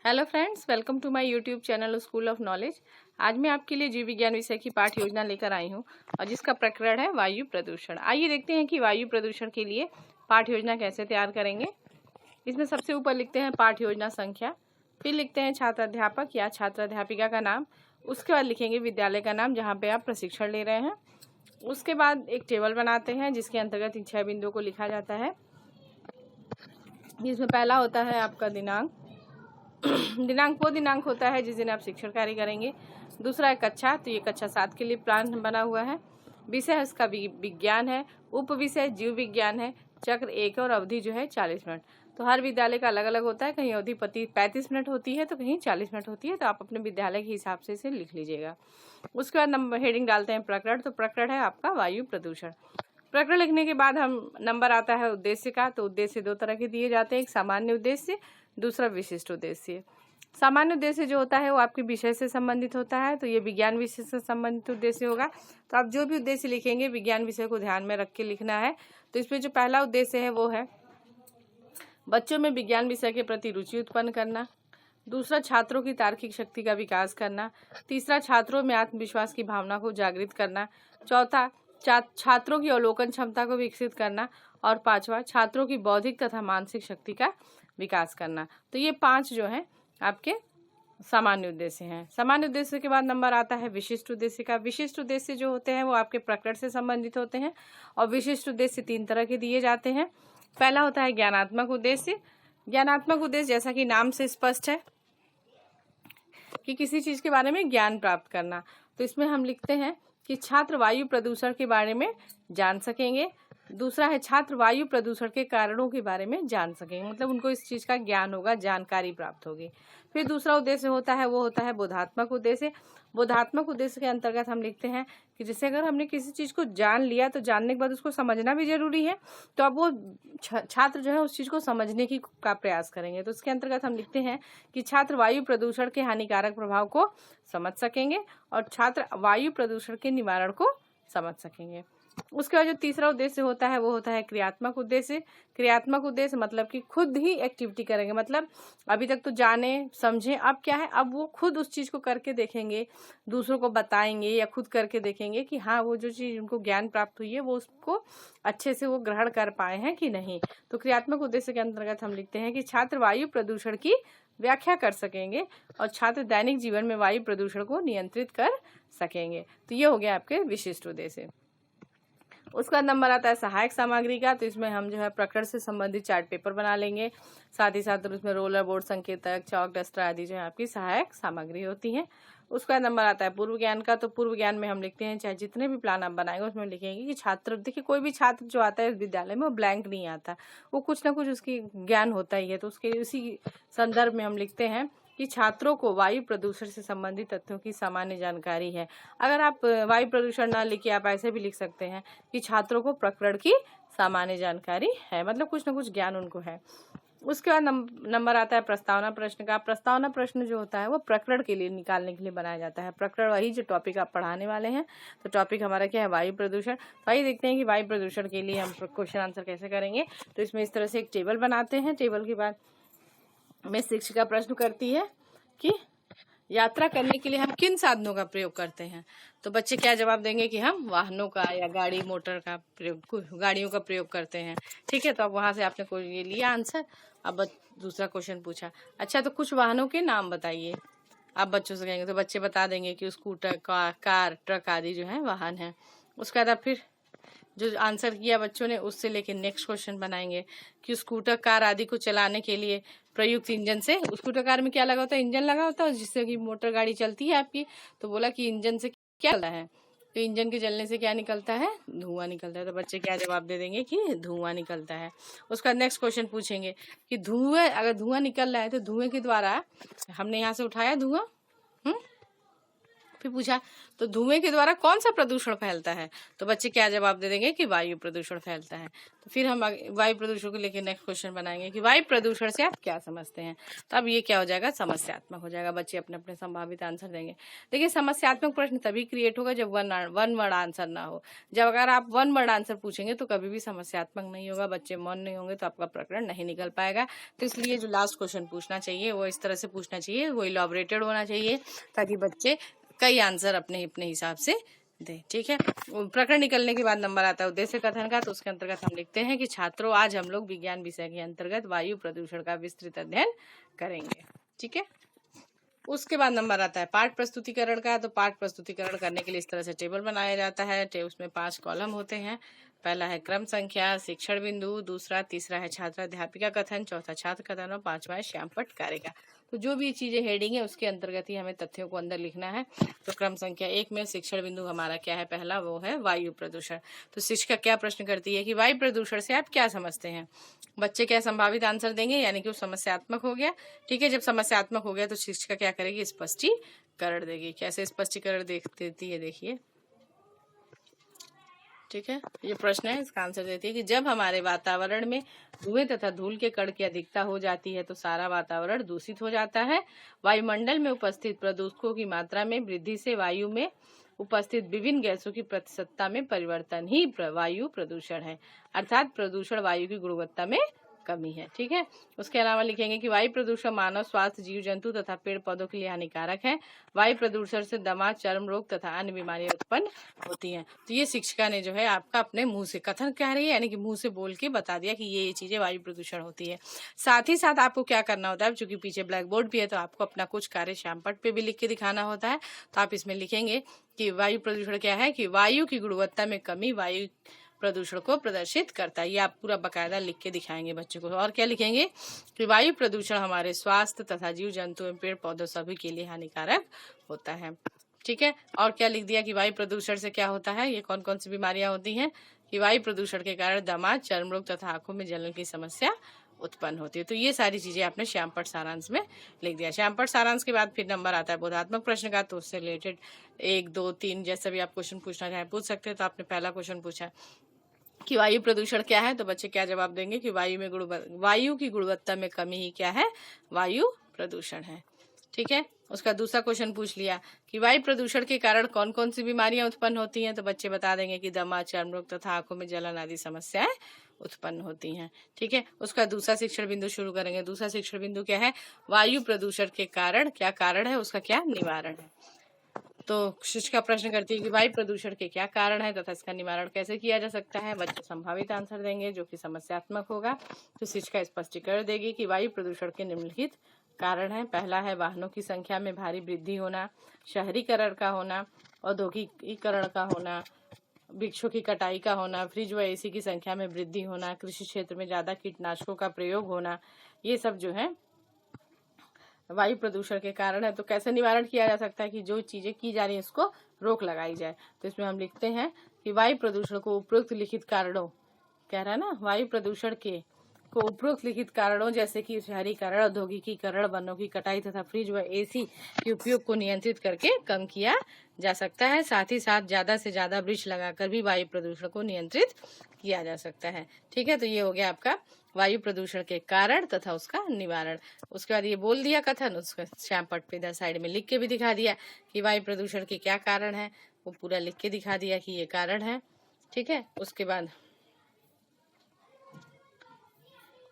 Hello friends, welcome to my YouTube channel school of knowledge. आज मैं आपके लिए जीव विज्ञान विषय की पाठ योजना लेकर आई हूं और जिसका प्रकरण है वायु प्रदूषण। आइए देखते हैं कि वायु प्रदूषण के लिए पाठ योजना कैसे तैयार करेंगे। इसमें सबसे ऊपर लिखते हैं पाठ योजना संख्या, फिर लिखते हैं छात्र अध्यापक या छात्र अध्यापिका का नाम, उसके बाद लिखेंगे विद्यालय का नाम जहाँ पे आप प्रशिक्षण ले रहे हैं। उसके बाद एक टेबल बनाते हैं जिसके अंतर्गत इन 6 बिंदुओं को लिखा जाता है। जिसमें पहला होता है आपका दिनांक वो दिनांक होता है जिस दिन आप शिक्षण कार्य करेंगे। दूसरा है कक्षा, तो ये कक्षा 7 के लिए प्लान बना हुआ है। विषय इसका विज्ञान है, उप विषय जीव विज्ञान है, चक्र 1 और अवधि जो है 40 मिनट। तो हर विद्यालय का अलग अलग होता है, कहीं अवधि 35 मिनट होती है तो कहीं 40 मिनट होती है, तो आप अपने विद्यालय के हिसाब से इसे लिख लीजिएगा। उसके बाद नंबर हेडिंग डालते हैं प्रकरण, तो प्रकरण है आपका वायु प्रदूषण। प्रकरण लिखने के बाद हम नंबर आता है उद्देश्य का, तो उद्देश्य 2 तरह के दिए जाते हैं, एक सामान्य उद्देश्य, दूसरा विशिष्ट उद्देश्य। सामान्य उद्देश्य जो होता है वो आपके विषय से संबंधित होता है, तो ये विज्ञान विषय से संबंधित उद्देश्य होगा। तो आप जो भी उद्देश्य लिखेंगे विज्ञान विषय को ध्यान में रख के लिखना है। तो इसमें जो पहला उद्देश्य है वो है बच्चों में विज्ञान विषय के प्रति रुचि उत्पन्न करना। दूसरा, छात्रों की तार्किक शक्ति का विकास करना। तीसरा, छात्रों में आत्मविश्वास की भावना को जागृत करना। चौथा, छात्रों की अवलोकन क्षमता को विकसित करना। और पांचवा, छात्रों की बौद्धिक तथा मानसिक शक्ति का विकास करना। तो ये 5 जो है आपके सामान्य उद्देश्य हैं। सामान्य उद्देश्य के बाद नंबर आता है विशिष्ट उद्देश्य का। विशिष्ट उद्देश्य जो होते हैं वो आपके प्रकरण से संबंधित होते हैं और विशिष्ट उद्देश्य 3 तरह के दिए जाते हैं। पहला होता है ज्ञानात्मक उद्देश्य। ज्ञानात्मक उद्देश्य जैसा कि नाम से स्पष्ट है कि किसी चीज के बारे में ज्ञान प्राप्त करना। तो इसमें हम लिखते हैं कि छात्र वायु प्रदूषण के बारे में जान सकेंगे। दूसरा है छात्र वायु प्रदूषण के कारणों के बारे में जान सकेंगे, मतलब उनको इस चीज का ज्ञान होगा, जानकारी प्राप्त होगी। फिर दूसरा उद्देश्य होता है वो होता है बोधात्मक उद्देश्य। बोधात्मक उद्देश्य के अंतर्गत हम लिखते हैं कि जैसे अगर हमने किसी चीज को जान लिया तो जानने के बाद उसको समझना भी जरूरी है, तो अब वो छात्र जो है उस चीज को समझने की का प्रयास करेंगे। तो उसके अंतर्गत हम लिखते हैं कि छात्र वायु प्रदूषण के हानिकारक प्रभाव को समझ सकेंगे और छात्र वायु प्रदूषण के निवारण को समझ सकेंगे। उसके बाद जो तीसरा उद्देश्य होता है वो होता है क्रियात्मक उद्देश्य। क्रियात्मक उद्देश्य मतलब कि खुद ही एक्टिविटी करेंगे, मतलब अभी तक तो जाने समझे, अब क्या है, अब वो खुद उस चीज को करके देखेंगे, दूसरों को बताएंगे या खुद करके देखेंगे कि हाँ वो जो चीज उनको ज्ञान प्राप्त हुई है वो उसको अच्छे से वो ग्रहण कर पाए हैं कि नहीं। तो क्रियात्मक उद्देश्य के अंतर्गत हम लिखते हैं कि छात्र वायु प्रदूषण की व्याख्या कर सकेंगे और छात्र दैनिक जीवन में वायु प्रदूषण को नियंत्रित कर सकेंगे। तो ये हो गया आपके विशिष्ट उद्देश्य। उसका नंबर आता है सहायक सामग्री का। तो इसमें हम जो है प्रकरण से संबंधित चार्ट पेपर बना लेंगे, साथ ही साथ उसमें रोलर, बोर्ड, संकेतक, चौक, डस्टर आदि जो है आपकी सहायक सामग्री होती है। उसका नंबर आता है पूर्व ज्ञान का। तो पूर्व ज्ञान में हम लिखते हैं, चाहे जितने भी प्लान आप बनाएंगे उसमें लिखेंगे कि छात्र, देखिए कोई भी छात्र जो आता है इस विद्यालय में वो ब्लैंक नहीं आता, वो कुछ ना कुछ उसकी ज्ञान होता ही है। तो उसके उसी संदर्भ में हम लिखते हैं कि छात्रों को वायु प्रदूषण से संबंधित तथ्यों की सामान्य जानकारी है। अगर आप वायु प्रदूषण ना लिखिए, आप ऐसे भी लिख सकते हैं कि छात्रों को प्रकरण की सामान्य जानकारी है, मतलब कुछ ना कुछ ज्ञान उनको है। उसके बाद नंबर आता है प्रस्तावना प्रश्न का। प्रस्तावना प्रश्न जो होता है वो प्रकरण के लिए निकालने के लिए बनाया जाता है। प्रकरण वही जो टॉपिक आप पढ़ाने वाले हैं, तो टॉपिक हमारा क्या है, वायु प्रदूषण। तो आइए देखते हैं कि वायु प्रदूषण के लिए हम क्वेश्चन आंसर कैसे करेंगे। तो इसमें इस तरह से एक टेबल बनाते हैं। टेबल के बाद में शिक्षिका प्रश्न करती है कि यात्रा करने के लिए हम किन साधनों का प्रयोग करते हैं। तो बच्चे क्या जवाब देंगे कि हम वाहनों का या गाड़ी मोटर का प्रयोग, गाड़ियों का प्रयोग करते हैं। ठीक है, तो अब वहां से आपने कोई ये लिया आंसर। अब दूसरा क्वेश्चन पूछा, अच्छा तो कुछ वाहनों के नाम बताइए। आप बच्चों से कहेंगे तो बच्चे बता देंगे कि स्कूटर, कार, ट्रक आदि जो है वाहन है। उसके बाद फिर जो आंसर किया बच्चों ने उससे लेके नेक्स्ट क्वेश्चन बनाएंगे कि स्कूटर, कार आदि को चलाने के लिए प्रयुक्त इंजन से, स्कूटर कार में क्या लगा होता है, इंजन लगा होता है जिससे कि मोटर गाड़ी चलती है आपकी। तो बोला कि इंजन से क्या चलता है, तो इंजन के जलने से क्या निकलता है, धुआं निकलता है। तो बच्चे क्या जवाब दे देंगे कि धुआं निकलता है। उसका नेक्स्ट क्वेश्चन पूछेंगे कि धुएं, अगर धुआं निकल रहा है तो धुएं के द्वारा, हमने यहाँ से उठाया धुआं, फिर पूछा तो धुएं के द्वारा कौन सा प्रदूषण फैलता है, तो बच्चे क्या जवाब दे देंगे कि वायु प्रदूषण फैलता है। तो फिर हम वायु प्रदूषण को लेकर नेक्स्ट क्वेश्चन बनाएंगे कि वायु प्रदूषण से आप क्या समझते हैं। तो अब ये क्या हो जाएगा, समस्यात्मक हो जाएगा। बच्चे अपने अपने संभावित आंसर देंगे। देखिए समस्यात्मक प्रश्न तभी क्रिएट होगा जब वन वर्ड आंसर ना हो। जब अगर आप वन वर्ड आंसर पूछेंगे तो कभी भी समस्यात्मक नहीं होगा, बच्चे मौन नहीं होंगे तो आपका प्रकरण नहीं निकल पाएगा। तो इसलिए जो लास्ट क्वेश्चन पूछना चाहिए वो इस तरह से पूछना चाहिए, वो इलॉबरेटेड होना चाहिए, ताकि बच्चे कई आंसर अपने अपने हिसाब से दे। ठीक है, प्रकरण निकलने के बाद नंबर आता है उद्देश्य कथन का। तो उसके अंतर्गत हम लिखते हैं कि छात्रों आज हम लोग विज्ञान विषय के अंतर्गत वायु प्रदूषण का विस्तृत अध्ययन करेंगे। ठीक है, उसके बाद नंबर आता है पाठ प्रस्तुतिकरण का। तो पाठ प्रस्तुतिकरण करने के लिए इस तरह से टेबल बनाया जाता है। उसमें 5 कॉलम होते हैं। पहला है क्रम संख्या, शिक्षण बिंदु, दूसरा तीसरा है छात्र अध्यापिका कथन, चौथा छात्र कथन और 5वां है श्यामपट्ट कारिका। तो जो भी चीजें हेडिंग है उसके अंतर्गत ही हमें तथ्यों को अंदर लिखना है। तो क्रम संख्या 1 में शिक्षण बिंदु हमारा क्या है, पहला वो है वायु प्रदूषण। तो शिक्षिका क्या प्रश्न करती है कि वायु प्रदूषण से आप क्या समझते हैं। बच्चे क्या संभावित आंसर देंगे, यानी कि वो समस्यात्मक हो गया। ठीक है, जब समस्यात्मक हो गया तो शिक्षिका क्या करेगी, स्पष्टीकरण देगी। कैसे स्पष्टीकरण देती है देखिए। ठीक है, ये प्रश्न है, इसका आंसर देती है कि जब हमारे वातावरण में धुएं तथा धूल के कण की अधिकता हो जाती है तो सारा वातावरण दूषित हो जाता है। वायुमंडल में उपस्थित प्रदूषकों की मात्रा में वृद्धि से वायु में उपस्थित विभिन्न गैसों की प्रतिशतता में परिवर्तन ही वायु प्रदूषण है, अर्थात प्रदूषण वायु की गुणवत्ता में कमी है। ठीक है, उसके अलावा लिखेंगे कि वायु प्रदूषण मानव स्वास्थ्य, जीव जंतु तथा पेड़ पौधों के लिए हानिकारक है। वायु प्रदूषण से दमा, चर्म रोग तथा अन्य बीमारियां उत्पन्न होती हैं। तो ये शिक्षिका ने जो है आपका अपने मुंह से कथन कह रही है, यानी कि मुंह से बोल के बता दिया कि ये चीजें वायु प्रदूषण होती है। साथ ही साथ आपको क्या करना होता है, चूंकि पीछे ब्लैक बोर्ड भी है तो आपको अपना कुछ कार्य श्यामपट्ट पे भी लिख के दिखाना होता है। तो आप इसमें लिखेंगे कि वायु प्रदूषण क्या है, कि वायु की गुणवत्ता में कमी वायु प्रदूषण को प्रदर्शित करता है। ये आप पूरा बकायदा लिख के दिखाएंगे बच्चों को। और क्या लिखेंगे कि वायु प्रदूषण हमारे स्वास्थ्य तथा जीव जंतु एवं पेड़ पौधों सभी के लिए हानिकारक होता है। ठीक है, और क्या लिख दिया कि वायु प्रदूषण से क्या होता है, ये कौन कौन सी बीमारियां होती हैं, कि वायु प्रदूषण के कारण दमा, चर्म रोग तथा आंखों में जलन की समस्या उत्पन्न होती है। तो ये सारी चीजें आपने श्यामपट्ट सारांश में लिख दिया। श्यामपट्ट सारांश के बाद फिर नंबर आता है बोधात्मक प्रश्न का। तो उससे रिलेटेड 1, 2, 3 जैसा भी आप क्वेश्चन पूछना चाहे पूछ सकते हैं। तो आपने पहला क्वेश्चन पूछा कि वायु प्रदूषण क्या है, तो बच्चे क्या जवाब देंगे कि वायु की गुणवत्ता में कमी ही क्या है, वायु प्रदूषण है। ठीक है, उसका दूसरा क्वेश्चन पूछ लिया कि वायु प्रदूषण के कारण कौन कौन सी बीमारियां उत्पन्न होती हैं। तो बच्चे बता देंगे कि दमा, चर्म रोग तथा आंखों में जलन आदि समस्याएं उत्पन्न होती हैं। ठीक है, उसका दूसरा शिक्षण बिंदु शुरू करेंगे। दूसरा शिक्षण बिंदु क्या है, वायु प्रदूषण के कारण क्या कारण है, उसका क्या निवारण है। तो शिक्षिका प्रश्न करती है कि वायु प्रदूषण के क्या कारण है तथा इसका निवारण कैसे किया जा सकता है। बच्चे संभावित आंसर देंगे जो कि समस्यात्मक होगा। तो शिक्षिका स्पष्टीकरण देगी कि वायु प्रदूषण के निम्नलिखित कारण है। पहला है वाहनों की संख्या में भारी वृद्धि होना, शहरीकरण का होना, औद्योगिकीकरण का होना, वृक्षों की कटाई का होना, फ्रिज व एसी की संख्या में वृद्धि होना, कृषि क्षेत्र में ज्यादा कीटनाशकों का प्रयोग होना। ये सब जो है वायु प्रदूषण के कारण है। तो कैसे निवारण किया जा सकता है, कि जो चीजें की जा रही है उसको रोक लगाई जाए। तो इसमें हम लिखते हैं कि वायु प्रदूषण को उपरोक्त लिखित कारणों, कह रहा है ना, वायु प्रदूषण को उपरोक्त लिखित कारणों जैसे कि शहरीकरण, औद्योगिकीकरण, वनों की कटाई तथा फ्रिज व एसी के उपयोग को नियंत्रित करके कम किया जा सकता है। साथ ही साथ ज्यादा से ज्यादा वृक्ष लगाकर भी वायु प्रदूषण को नियंत्रित किया जा सकता है। ठीक है, तो ये हो गया आपका वायु प्रदूषण के कारण तथा उसका निवारण। उसके बाद ये बोल दिया कथन, उसका श्यामपट्ट पे इधर साइड में लिख के भी दिखा दिया कि वायु प्रदूषण के क्या कारण है, वो पूरा लिख के दिखा दिया कि ये कारण है। ठीक है, उसके बाद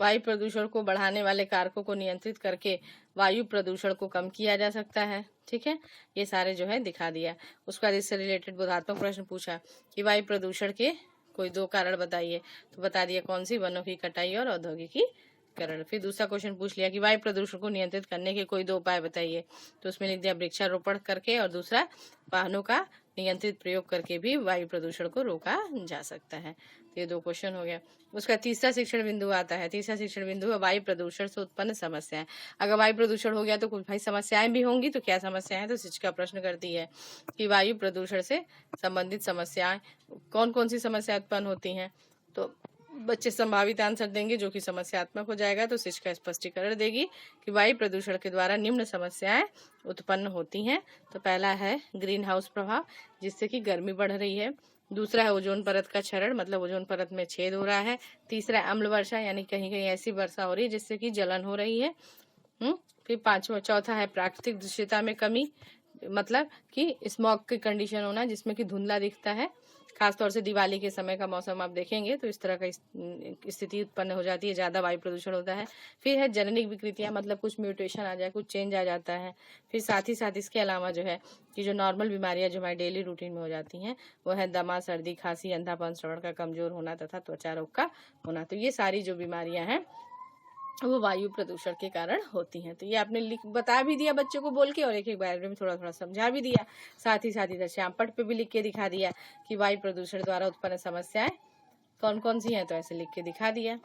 वायु प्रदूषण को बढ़ाने वाले कारकों को नियंत्रित करके वायु प्रदूषण को कम किया जा सकता है। ठीक है, ये सारे जो है दिखा दिया। उसके बाद इससे रिलेटेड बोधात्मक प्रश्न पूछा कि वायु प्रदूषण के कोई 2 कारण बताइए। तो बता दिया कौन सी, वनों की कटाई और औद्योगिकीकरण। फिर दूसरा क्वेश्चन पूछ लिया कि वायु प्रदूषण को नियंत्रित करने के कोई 2 उपाय बताइए। तो उसमें लिख दिया वृक्षारोपण करके, और दूसरा वाहनों का नियंत्रित प्रयोग करके भी वायु प्रदूषण को रोका जा सकता है। तो ये 2 क्वेश्चन हो गया। उसका तीसरा शिक्षण बिंदु आता है। तीसरा शिक्षण बिंदु है वायु प्रदूषण से उत्पन्न समस्याएं। अगर वायु प्रदूषण हो गया तो कुछ भाई समस्याएं भी होंगी, तो क्या समस्याएं हैं। तो शिक्षिका प्रश्न करती है कि वायु प्रदूषण से संबंधित समस्याएं कौन कौन सी समस्या उत्पन्न होती हैं। तो बच्चे संभावित आंसर देंगे जो कि समस्यात्मक हो जाएगा, तो शिक्षा स्पष्टीकरण देगी कि वायु प्रदूषण के द्वारा निम्न समस्याएं उत्पन्न होती हैं। तो पहला है ग्रीन हाउस प्रभाव, जिससे कि गर्मी बढ़ रही है। दूसरा है ओजोन परत का क्षरण, मतलब ओजोन परत में छेद हो रहा है। तीसरा है अम्ल वर्षा, यानी कहीं कहीं ऐसी वर्षा हो रही है जिससे कि जलन हो रही है। फिर चौथा है प्राकृतिक दृश्यता में कमी, मतलब कि स्मॉग की कंडीशन होना जिसमें कि धुंधला दिखता है। खासतौर से दिवाली के समय का मौसम आप देखेंगे तो इस तरह का स्थिति उत्पन्न हो जाती है, ज्यादा वायु प्रदूषण होता है। फिर है जननिक विकृतियां, मतलब कुछ म्यूटेशन आ जाए, कुछ चेंज आ जाता है। फिर साथ ही साथ इसके अलावा जो है कि जो नॉर्मल बीमारियां जो हमारे डेली रूटीन में हो जाती हैं वो है दमा, सर्दी, खांसी, अंधापन, श्रवण का कमजोर होना तथा त्वचा रोग का होना। तो ये सारी जो बीमारियां हैं वो वायु प्रदूषण के कारण होती हैं। तो ये आपने बता भी दिया बच्चों को बोल के, और एक एक बारे में थोड़ा थोड़ा समझा भी दिया। साथ ही इधर श्यामपट्ट पे भी लिख के दिखा दिया कि वायु प्रदूषण द्वारा उत्पन्न समस्याएं कौन कौन सी हैं, तो ऐसे लिख के दिखा दिया।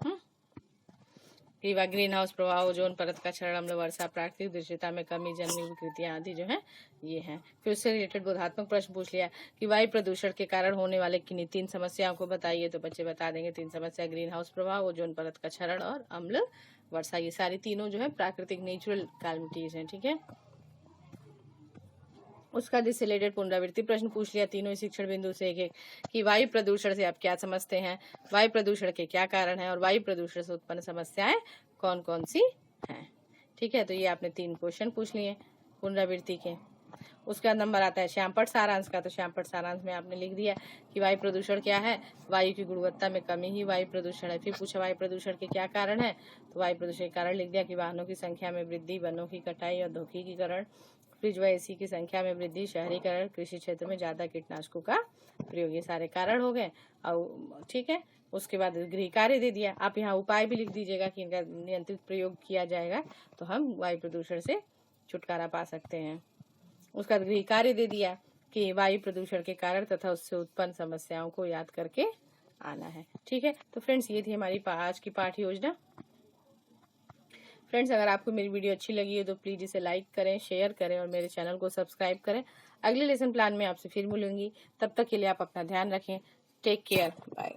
ग्रीन हाउस प्रभाव, ओजोन परत का क्षरण, अम्ल वर्षा, प्राकृतिक दृश्यता में कमी, जन्य विकृतियां आदि जो है ये हैं। फिर उससे रिलेटेड बोधात्मक प्रश्न पूछ लिया कि वायु प्रदूषण के कारण होने वाले किन्हीं 3 समस्याओं को बताइए, तो बच्चे बता देंगे 3 समस्या, ग्रीन हाउस प्रभाव, ओजोन परत का क्षरण और अम्ल वर्षा। ये सारी तीनों जो है प्राकृतिक नेचुरल कैलामिटीज हैं। ठीक है, उसका जिससे रिलेटेड पुनरावृत्ति प्रश्न पूछ लिया तीनों शिक्षण बिंदु से एक कि वायु प्रदूषण से आप क्या समझते हैं, वायु प्रदूषण के क्या कारण हैं और वायु प्रदूषण से उत्पन्न समस्याएं कौन कौन सी हैं। ठीक है, तो ये आपने 3 क्वेश्चन पूछ लिए पुनरावृत्ति के। उसका नंबर आता है श्यामपट्ट सारांश का, तो श्यामपट्ट सारांश में आपने लिख दिया कि वायु प्रदूषण क्या है, वायु की गुणवत्ता में कमी ही वायु प्रदूषण है। फिर पूछा वायु प्रदूषण के क्या कारण है, तो वायु प्रदूषण के कारण लिख दिया कि वाहनों की संख्या में वृद्धि, वनों की कटाई, औद्योगिकीकरण, फ्रिज व एसी की संख्या में वृद्धि, शहरीकरण, कृषि क्षेत्र में ज्यादा कीटनाशकों का प्रयोग, ये सारे कारण हो गए। और ठीक है, उसके बाद गृह कार्य दे दिया। आप यहाँ उपाय भी लिख दीजिएगा कि इनका नियंत्रित प्रयोग किया जाएगा तो हम वायु प्रदूषण से छुटकारा पा सकते हैं। उसका गृह कार्य दे दिया कि वायु प्रदूषण के कारण तथा उससे उत्पन्न समस्याओं को याद करके आना है। ठीक है, तो फ्रेंड्स ये थी हमारी आज की पाठ योजना। फ्रेंड्स, अगर आपको मेरी वीडियो अच्छी लगी है तो प्लीज इसे लाइक करें, शेयर करें और मेरे चैनल को सब्सक्राइब करें। अगले लेसन प्लान में आपसे फिर मिलूंगी, तब तक के लिए आप अपना ध्यान रखें। Take care, bye.